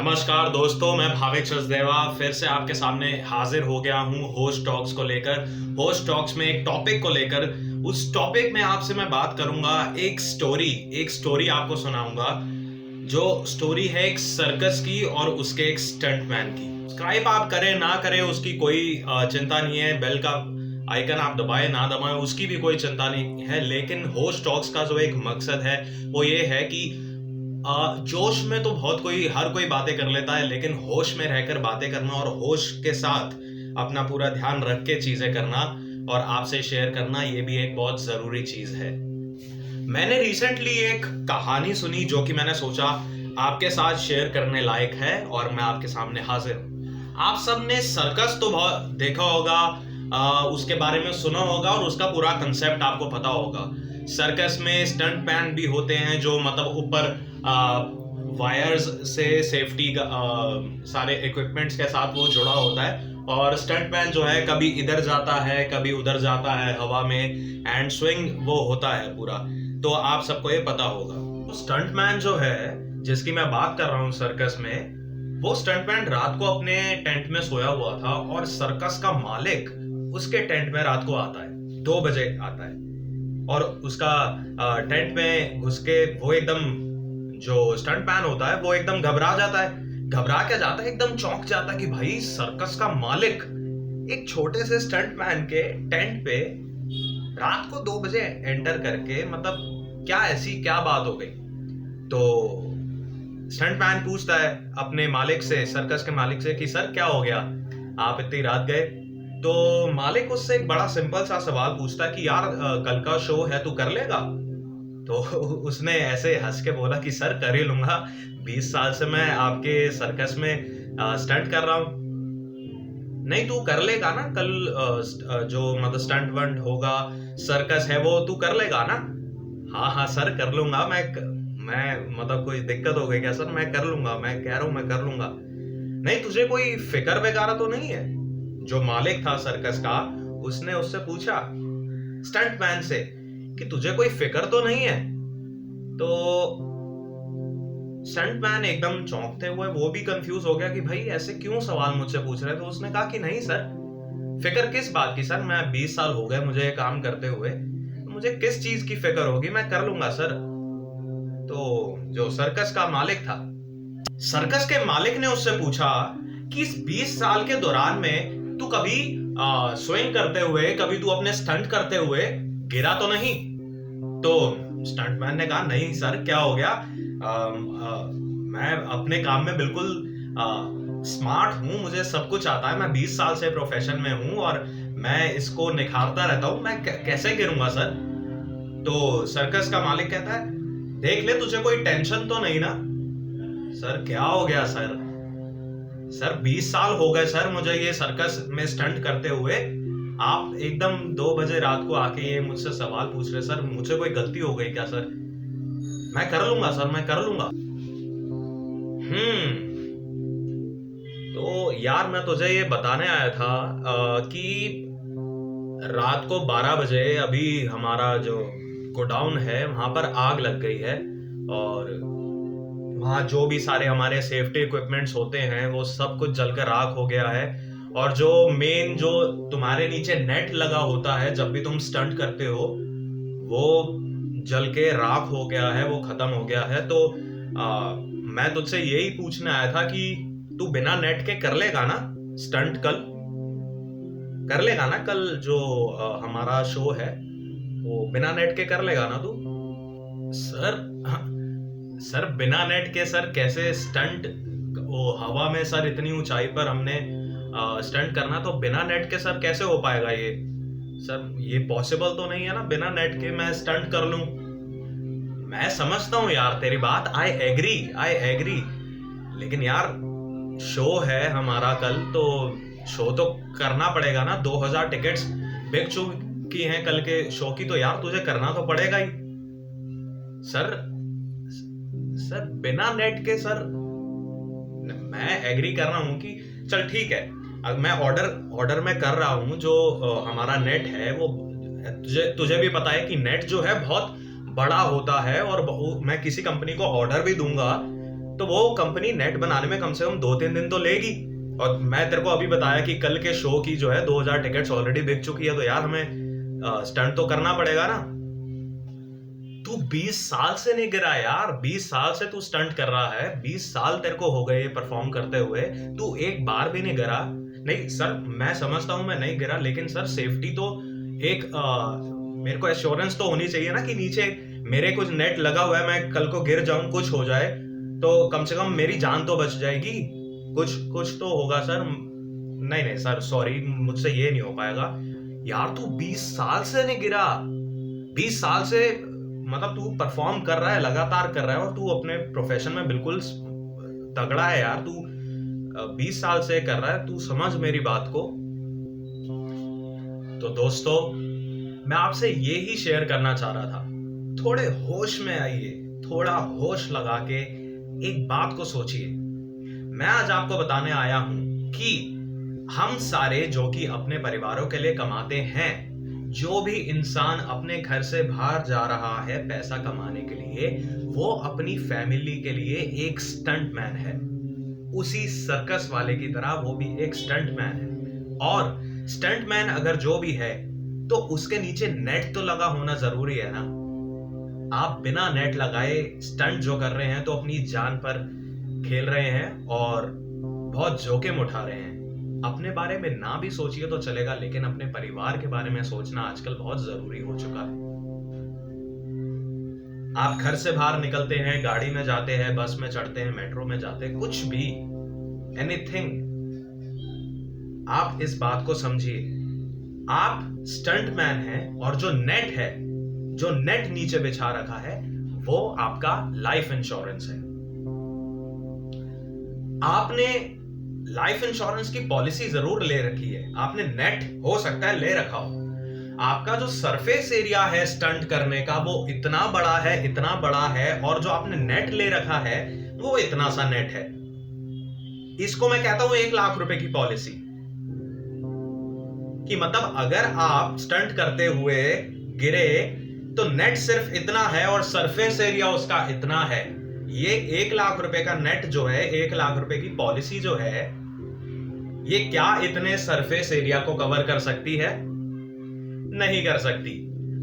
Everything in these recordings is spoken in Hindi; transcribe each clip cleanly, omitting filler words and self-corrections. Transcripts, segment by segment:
नमस्कार दोस्तों, मैं भाविक सचदेवा फिर से आपके सामने हाजिर हो गया हूँ होस्ट टॉक्स को लेकर। होस्ट टॉक्स में एक टॉपिक को लेकर, उस टॉपिक में आपसे मैं बात करूंगा एक स्टोरी आपको सुनाऊंगा। जो स्टोरी है एक सर्कस की और उसके एक स्टंटमैन की। सब्सक्राइब आप करें ना करें उसकी कोई चिंता नहीं है, बेल का आइकन आप दबाए ना दबाएं उसकी भी कोई चिंता नहीं है, लेकिन होस्ट टॉक्स का जो एक मकसद है वो ये है कि जोश में तो हर कोई बातें कर लेता है, लेकिन होश में रहकर बातें करना और होश के साथ अपना पूरा ध्यान रख के चीजें करना और आपसे शेयर करना, ये भी एक बहुत जरूरी चीज है। मैंने रिसेंटली एक कहानी सुनी जो कि मैंने सोचा आपके साथ शेयर करने लायक है और मैं आपके सामने हाजिर हूँ। आप सब ने सर्कस तो बहुत देखा होगा, उसके बारे में सुना होगा और उसका पूरा कंसेप्ट आपको पता होगा। सर्कस में स्टंट मैन भी होते हैं जो मतलब ऊपर वायर्स से सेफ्टी सारे इक्विपमेंट्स के साथ वो जुड़ा होता है, और स्टंट मैन जो है कभी इधर जाता है कभी उधर जाता है हवा में, एंड स्विंग वो होता है पूरा। तो आप सबको ये पता होगा। तो स्टंट मैन जो है जिसकी मैं बात कर रहा हूँ सर्कस में, वो स्टंट मैन रात को अपने टेंट में सोया हुआ था और सर्कस का मालिक उसके टेंट में रात को आता है, 2 बजे आता है, और उसका टेंट में घुस के वो एकदम, जो स्टंट मैन होता है वो एकदम घबरा जाता है। घबरा क्या जाता है, एकदम चौंक जाता है कि भाई सर्कस का मालिक एक छोटे से स्टंट मैन के टेंट पे रात को 2 बजे एंटर करके, मतलब क्या बात हो गई। तो स्टंट मैन पूछता है अपने मालिक से, सर्कस के मालिक से, कि सर क्या हो गया, आप इतनी रात गए। तो मालिक उससे एक बड़ा सिंपल सा सवाल पूछता है कि यार कल का शो है, तू कर लेगा। तो उसने ऐसे हंस के बोला कि सर कर ही लूंगा, 20 साल से मैं आपके सर्कस में स्टंट कर रहा हूँ। नहीं, तू कर लेगा ना कल, जो मतलब स्टंट वंट होगा, सर्कस है वो तू कर लेगा ना। हाँ हाँ सर कर लूंगा, मैं मतलब कोई दिक्कत हो गई क्या सर, मैं कर लूंगा, मैं कह रहा हूँ मैं कर लूंगा। नहीं, तुझे कोई फिक्र वगैरह तो नहीं है। जो मालिक था सर्कस का, उसने उससे पूछा स्टंट मैन से कि तुझे कोई फिक्र तो नहीं है। तो स्टंट मैन एकदम चौंकते हुए वो भी कंफ्यूज हो गया कि भाई ऐसे क्यों सवाल मुझसे पूछ रहे हैं। तो उसने कहा कि नहीं सर, फिक्र किस बात की सर, मैं 20 साल हो गए मुझे काम करते हुए, तो मुझे किस चीज की फिक्र होगी, मैं कर लूंगा सर। तो जो सर्कस का मालिक था, सर्कस के मालिक ने उससे पूछा कि इस 20 साल के दौरान में तू कभी स्विंग करते हुए, कभी तू अपने स्टंट करते हुए गिरा तो नहीं। तो स्टंटमैन ने कहा नहीं सर, क्या हो गया, मैं अपने काम में बिल्कुल स्मार्ट हूँ, मुझे सब कुछ आता है, मैं 20 साल से प्रोफेशन में हूँ और मैं इसको निखारता रहता हूँ, मैं कैसे गिरूंगा सर। तो सर्कस का मालिक कहता है देख ले, तुझे कोई टेंशन तो नहीं ना। सर क्या हो गया सर, सर 20 साल हो गए सर मुझे ये सर्कस में स्टंट करते हुए, आप एकदम 2 बजे रात को आके ये मुझसे सवाल पूछ रहे, सर मुझे कोई गलती हो गई क्या सर, मैं कर लूंगा सर, मैं कर लूंगा। तो यार मैं तुझे ये बताने आया था कि रात को 12 बजे अभी हमारा जो गोडाउन है वहां पर आग लग गई है, और वहां जो भी सारे हमारे सेफ्टी इक्विपमेंट्स होते हैं वो सब कुछ जलकर राख हो गया है, और जो मेन जो तुम्हारे नीचे नेट लगा होता है जब भी तुम स्टंट करते हो, वो जल के राख हो गया है, वो खत्म हो गया है। तो मैं तुझसे यही पूछने आया था कि तू बिना नेट के कर लेगा ना स्टंट, कल कर लेगा ना, कल जो हमारा शो है वो बिना नेट के कर लेगा ना तू। सर सर बिना नेट के सर कैसे स्टंट, वो हवा में सर इतनी ऊंचाई पर हमने स्टंट करना, तो बिना नेट के सर कैसे हो पाएगा ये सर, ये पॉसिबल तो नहीं है ना बिना नेट के मैं स्टंट कर लूं। मैं समझता हूं यार तेरी बात, आई एग्री, लेकिन यार शो है हमारा कल, तो शो तो करना पड़ेगा ना, 2000 टिकट्स बिक चुकी हैं कल के शो की, तो यार तुझे करना तो पड़ेगा ही। सर बिना नेट के सर, मैं एग्री कर रहा हूं कि चल ठीक है, अब मैं ऑर्डर में कर रहा हूं, जो हमारा नेट है वो तुझे भी पता है कि नेट जो है बहुत बड़ा होता है, और मैं किसी कंपनी को ऑर्डर भी दूंगा तो वो कंपनी नेट बनाने में कम से कम 2-3 दिन तो लेगी। और मैं तेरे को अभी बताया कि कल के शो की जो है 2000 टिकट्स ऑलरेडी बिक चुकी है, तो यार हमें स्टंट तो करना पड़ेगा ना। तू 20 साल से नहीं गिरा यार, 20 साल से तू स्टंट कर रहा है, 20 साल तेरे को हो गए परफॉर्म करते हुए, तू एक बार भी नहीं गिरा। नहीं सर, मैं समझता हूं मैं नहीं गिरा, लेकिन सर सेफ्टी तो एक मेरे को एश्योरेंस तो होनी चाहिए ना कि नीचे मेरे कुछ नेट लगा हुआ है, मैं कल को गिर जाऊं, कुछ हो जाए तो कम से कम मेरी जान तो बच जाएगी, कुछ तो होगा सर। नहीं सर, सॉरी, मुझसे ये नहीं हो पाएगा यार। तू 20 साल से नहीं गिरा, 20 साल से मतलब तू परफॉर्म कर रहा है, लगातार कर रहा है, और तू अपने प्रोफेशन में बिल्कुल तगड़ा है यार। तू 20 साल से कर रहा है, तू समझ मेरी बात को। तो दोस्तों, मैं आपसे ये ही शेयर करना चाह रहा था, थोड़े होश में आइए, थोड़ा होश लगा के एक बात को सोचिए। मैं आज आपको बताने आया हूं कि हम सारे जो कि अपने परिवारों के लिए कमाते हैं, जो भी इंसान अपने घर से बाहर जा रहा है पैसा कमाने के लिए, वो अपनी फैमिली के लिए एक स्टंट मैन है। उसी सर्कस वाले की तरह वो भी एक स्टंट मैन है। और स्टंट मैन अगर जो भी है तो उसके नीचे नेट तो लगा होना जरूरी है ना। आप बिना नेट लगाए स्टंट जो कर रहे हैं तो अपनी जान पर खेल रहे हैं और बहुत जोखिम उठा रहे हैं। अपने बारे में ना भी सोचिए तो चलेगा, लेकिन अपने परिवार के बारे में सोचना आजकल बहुत जरूरी हो चुका है। आप घर से बाहर निकलते हैं, गाड़ी में जाते हैं, बस में चढ़ते हैं, मेट्रो में जाते हैं, कुछ भी, एनीथिंग, आप इस बात को समझिए, आप स्टंट मैन हैं। और जो नेट है, जो नेट नीचे बिछा रखा है, वो आपका लाइफ इंश्योरेंस है। आपने लाइफ इंश्योरेंस की पॉलिसी जरूर ले रखी है, आपने नेट हो सकता है ले रखा हो। आपका जो सरफेस एरिया है स्टंट करने का वो इतना बड़ा है, इतना बड़ा है, और जो आपने नेट ले रखा है वो इतना सा नेट है। इसको मैं कहता हूं 1 लाख रुपए की पॉलिसी, कि मतलब अगर आप स्टंट करते हुए गिरे तो नेट सिर्फ इतना है और सरफेस एरिया उसका इतना है। ये 1 लाख रुपए का नेट जो है, 1 लाख रुपए की पॉलिसी जो है, ये क्या इतने सरफेस एरिया को कवर कर सकती है? नहीं कर सकती।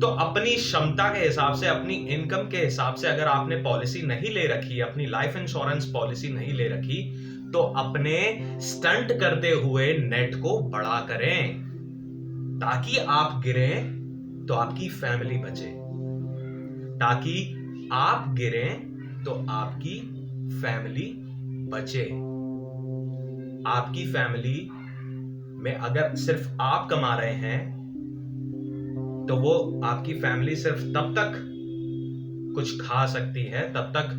तो अपनी क्षमता के हिसाब से, अपनी इनकम के हिसाब से अगर आपने पॉलिसी नहीं ले रखी, अपनी लाइफ इंश्योरेंस पॉलिसी नहीं ले रखी, तो अपने स्टंट करते हुए नेट को बड़ा करें, ताकि आप गिरें तो आपकी फैमिली बचे, ताकि आप गिरें तो आपकी फैमिली बचे। आपकी फैमिली में अगर सिर्फ आप कमा रहे हैं तो वो आपकी फैमिली सिर्फ तब तक कुछ खा सकती है, तब तक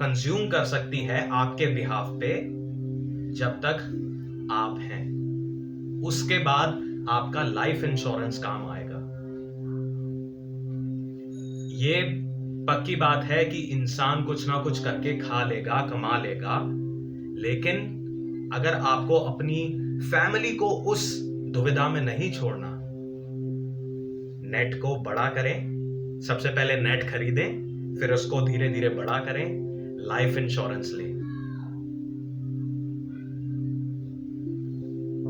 कंज्यूम कर सकती है आपके बिहाफ पे, जब तक आप हैं। उसके बाद आपका लाइफ इंश्योरेंस काम आएगा। ये पक्की बात है कि इंसान कुछ ना कुछ करके खा लेगा, कमा लेगा, लेकिन अगर आपको अपनी फैमिली को उस दुविधा में नहीं छोड़ना, नेट को बड़ा करें। सबसे पहले नेट खरीदें, फिर उसको धीरे धीरे बड़ा करें, लाइफ इंश्योरेंस लें।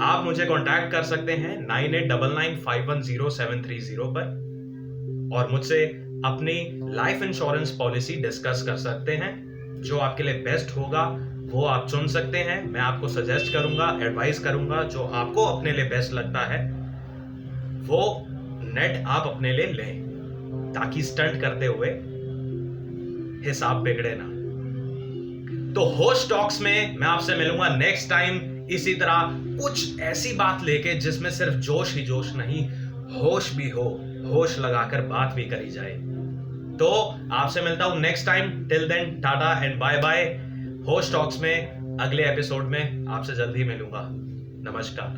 आप मुझे कांटेक्ट कर सकते हैं 9899510730 पर, और मुझसे अपनी लाइफ इंश्योरेंस पॉलिसी डिस्कस कर सकते हैं। जो आपके लिए बेस्ट होगा वो आप चुन सकते हैं। मैं आपको सजेस्ट करूंगा, एडवाइस करूंगा, जो आपको अपने लिए बेस्ट लगता है वो नेट आप अपने लिए लें, ताकि स्टंट करते हुए हिसाब बिगड़े ना। तो होश टॉक्स में मैं आपसे मिलूंगा नेक्स्ट टाइम, इसी तरह कुछ ऐसी बात लेके जिसमें सिर्फ जोश ही जोश नहीं, होश भी हो, होश लगाकर बात भी करी जाए। तो आपसे मिलता हूं next time. Till then, tata and bye bye. Hosh talks में अगले एपिसोड में आपसे जल्दी मिलूंगा। नमस्कार।